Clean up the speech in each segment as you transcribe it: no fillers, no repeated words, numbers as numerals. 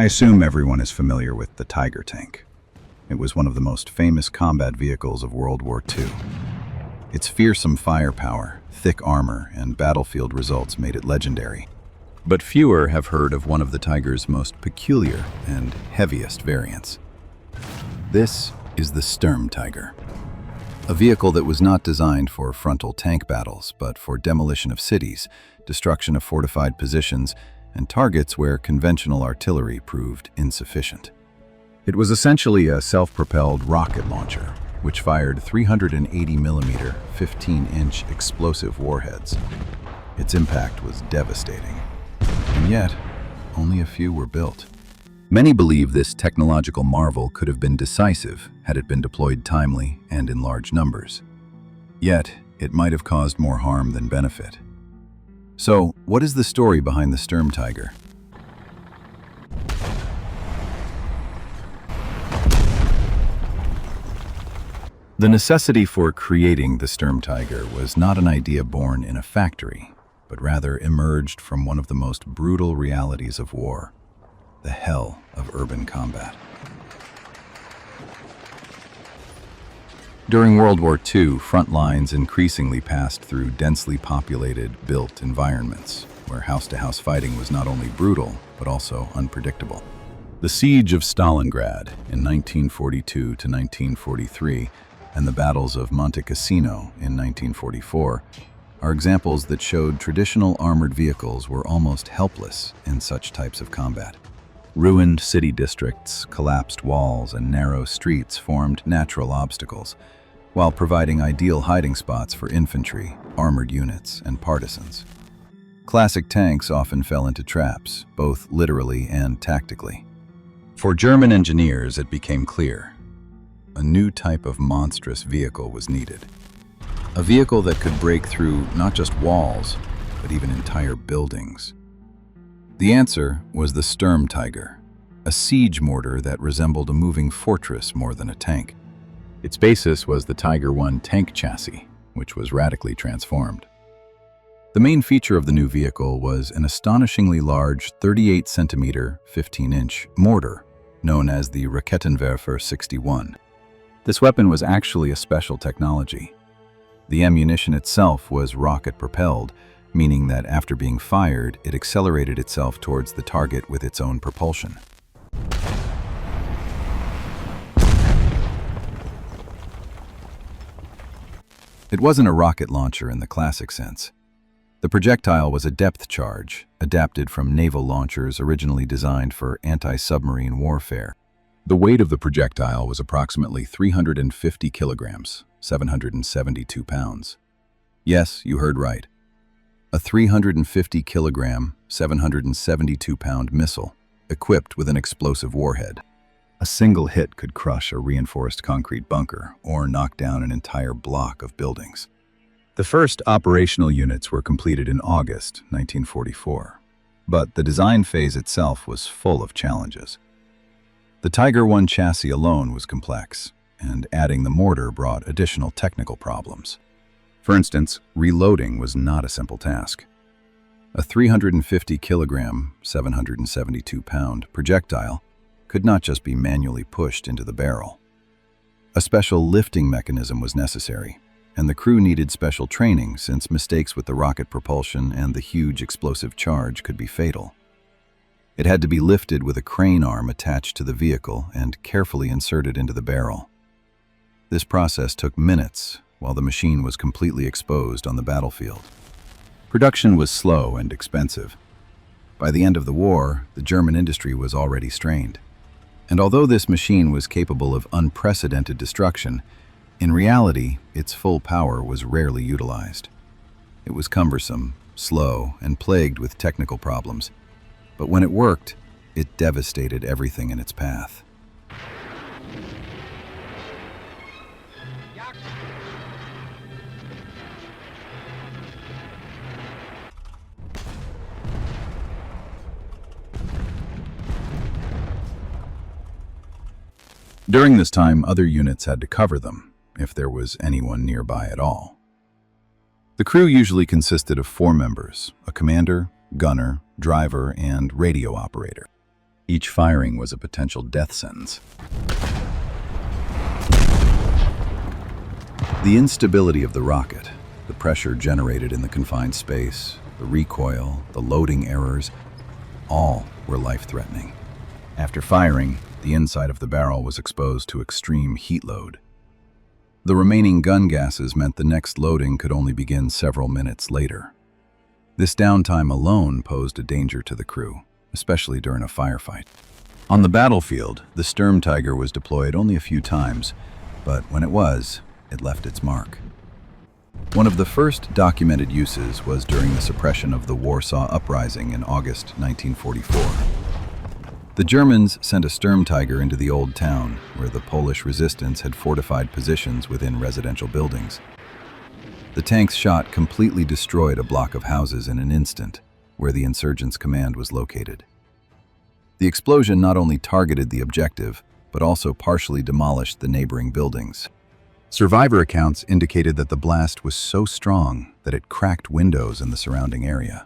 I assume everyone is familiar with the Tiger tank. It was one of the most famous combat vehicles of World War II. Its fearsome firepower, thick armor, and battlefield results made it legendary. But fewer have heard of one of the Tiger's most peculiar and heaviest variants. This is the Sturmtiger, a vehicle that was not designed for frontal tank battles, but for demolition of cities, destruction of fortified positions, and targets where conventional artillery proved insufficient. It was essentially a self-propelled rocket launcher, which fired 380mm, 15-inch explosive warheads. Its impact was devastating, and yet, only a few were built. Many believe this technological marvel could have been decisive had it been deployed timely and in large numbers. Yet, it might have caused more harm than benefit. So, what is the story behind the Sturmtiger? The necessity for creating the Sturmtiger was not an idea born in a factory, but rather emerged from one of the most brutal realities of war, the hell of urban combat. During World War II, front lines increasingly passed through densely populated, built environments, where house-to-house fighting was not only brutal, but also unpredictable. The Siege of Stalingrad in 1942 to 1943 and the battles of Monte Cassino in 1944 are examples that showed traditional armored vehicles were almost helpless in such types of combat. Ruined city districts, collapsed walls, and narrow streets formed natural obstacles, while providing ideal hiding spots for infantry, armored units, and partisans. Classic tanks often fell into traps, both literally and tactically. For German engineers, it became clear: a new type of monstrous vehicle was needed. A vehicle that could break through not just walls, but even entire buildings. The answer was the Sturmtiger, a siege mortar that resembled a moving fortress more than a tank. Its basis was the Tiger I tank chassis, which was radically transformed. The main feature of the new vehicle was an astonishingly large 38cm, 15-inch mortar, known as the Rocket-Propelled 61. This weapon was actually a special technology. The ammunition itself was rocket-propelled, meaning that after being fired, it accelerated itself towards the target with its own propulsion. It wasn't a rocket launcher in the classic sense. The projectile was a depth charge, adapted from naval launchers originally designed for anti-submarine warfare. The weight of the projectile was approximately 350 kilograms, 772 pounds. Yes, you heard right. A 350 kilogram, 772 pound missile, equipped with an explosive warhead. A single hit could crush a reinforced concrete bunker or knock down an entire block of buildings. The first operational units were completed in August 1944, but the design phase itself was full of challenges. The Tiger I chassis alone was complex, and adding the mortar brought additional technical problems. For instance, reloading was not a simple task. A 350 kilogram, 772 pound projectile could not just be manually pushed into the barrel. A special lifting mechanism was necessary, and the crew needed special training since mistakes with the rocket propulsion and the huge explosive charge could be fatal. It had to be lifted with a crane arm attached to the vehicle and carefully inserted into the barrel. This process took minutes, while the machine was completely exposed on the battlefield. Production was slow and expensive. By the end of the war, the German industry was already strained. And although this machine was capable of unprecedented destruction, in reality, its full power was rarely utilized. It was cumbersome, slow, and plagued with technical problems. But when it worked, it devastated everything in its path. During this time, other units had to cover them, if there was anyone nearby at all. The crew usually consisted of 4 members: a commander, gunner, driver, and radio operator. Each firing was a potential death sentence. The instability of the rocket, the pressure generated in the confined space, the recoil, the loading errors, all were life-threatening. After firing, the inside of the barrel was exposed to extreme heat load. The remaining gun gases meant the next loading could only begin several minutes later. This downtime alone posed a danger to the crew, especially during a firefight. On the battlefield, the Sturmtiger was deployed only a few times, but when it was, it left its mark. One of the first documented uses was during the suppression of the Warsaw Uprising in August 1944. The Germans sent a Sturmtiger into the Old Town, where the Polish resistance had fortified positions within residential buildings. The tank's shot completely destroyed a block of houses in an instant, where the insurgents' command was located. The explosion not only targeted the objective, but also partially demolished the neighboring buildings. Survivor accounts indicated that the blast was so strong that it cracked windows in the surrounding area.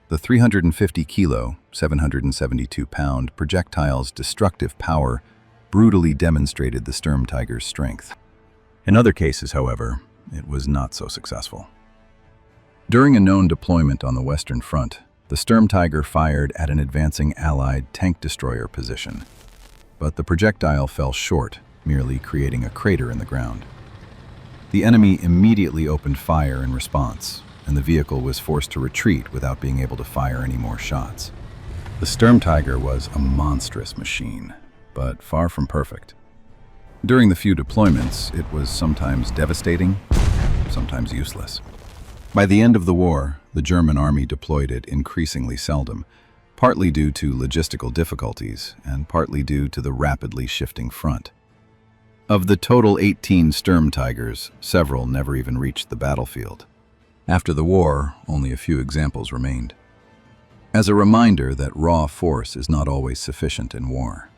The 350-kilo, 772-pound projectile's destructive power brutally demonstrated the Sturmtiger's strength. In other cases, however, it was not so successful. During a known deployment on the Western Front, the Sturmtiger fired at an advancing Allied tank destroyer position, but the projectile fell short, merely creating a crater in the ground. The enemy immediately opened fire in response, and the vehicle was forced to retreat without being able to fire any more shots. The Sturmtiger was a monstrous machine, but far from perfect. During the few deployments, it was sometimes devastating, sometimes useless. By the end of the war, the German army deployed it increasingly seldom, partly due to logistical difficulties and partly due to the rapidly shifting front. Of the total 18 Sturmtigers, several never even reached the battlefield. After the war, only a few examples remained. As a reminder that raw force is not always sufficient in war.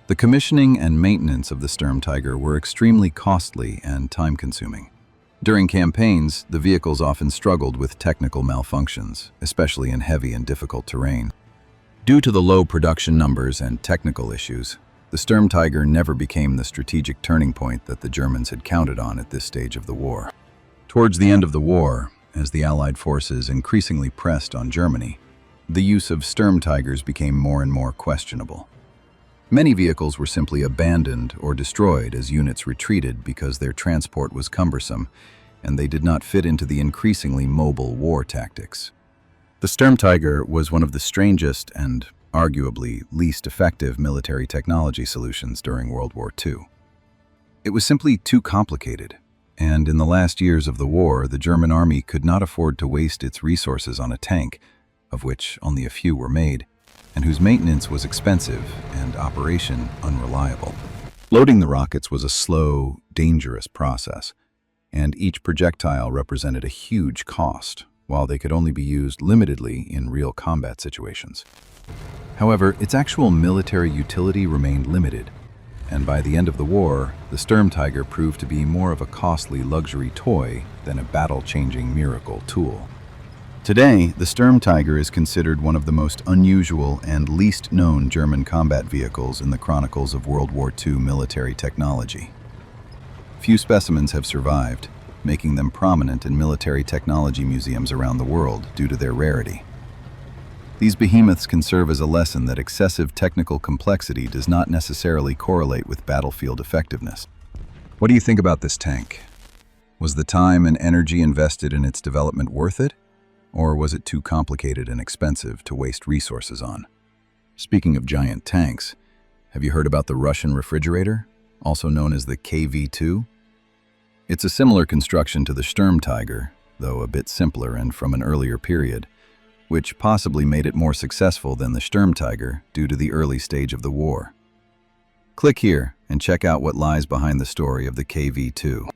The commissioning and maintenance of the Sturmtiger were extremely costly and time-consuming. During campaigns, the vehicles often struggled with technical malfunctions, especially in heavy and difficult terrain. Due to the low production numbers and technical issues, the Sturmtiger never became the strategic turning point that the Germans had counted on at this stage of the war. Towards the end of the war, as the Allied forces increasingly pressed on Germany, the use of Sturmtigers became more and more questionable. Many vehicles were simply abandoned or destroyed as units retreated because their transport was cumbersome and they did not fit into the increasingly mobile war tactics. The Sturmtiger was one of the strangest and arguably least effective military technology solutions during World War II. It was simply too complicated, and in the last years of the war, the German army could not afford to waste its resources on a tank, of which only a few were made, and whose maintenance was expensive and operation unreliable. Loading the rockets was a slow, dangerous process, and each projectile represented a huge cost, while they could only be used limitedly in real combat situations. However, its actual military utility remained limited, and by the end of the war, the Sturmtiger proved to be more of a costly luxury toy than a battle-changing miracle tool. Today, the Sturmtiger is considered one of the most unusual and least known German combat vehicles in the chronicles of World War II military technology. Few specimens have survived, making them prominent in military technology museums around the world due to their rarity. These behemoths can serve as a lesson that excessive technical complexity does not necessarily correlate with battlefield effectiveness. What do you think about this tank? Was the time and energy invested in its development worth it? Or was it too complicated and expensive to waste resources on? Speaking of giant tanks, have you heard about the Russian refrigerator, also known as the KV-2? It's a similar construction to the Sturmtiger, though a bit simpler and from an earlier period, which possibly made it more successful than the Sturmtiger due to the early stage of the war. Click here and check out what lies behind the story of the KV-2.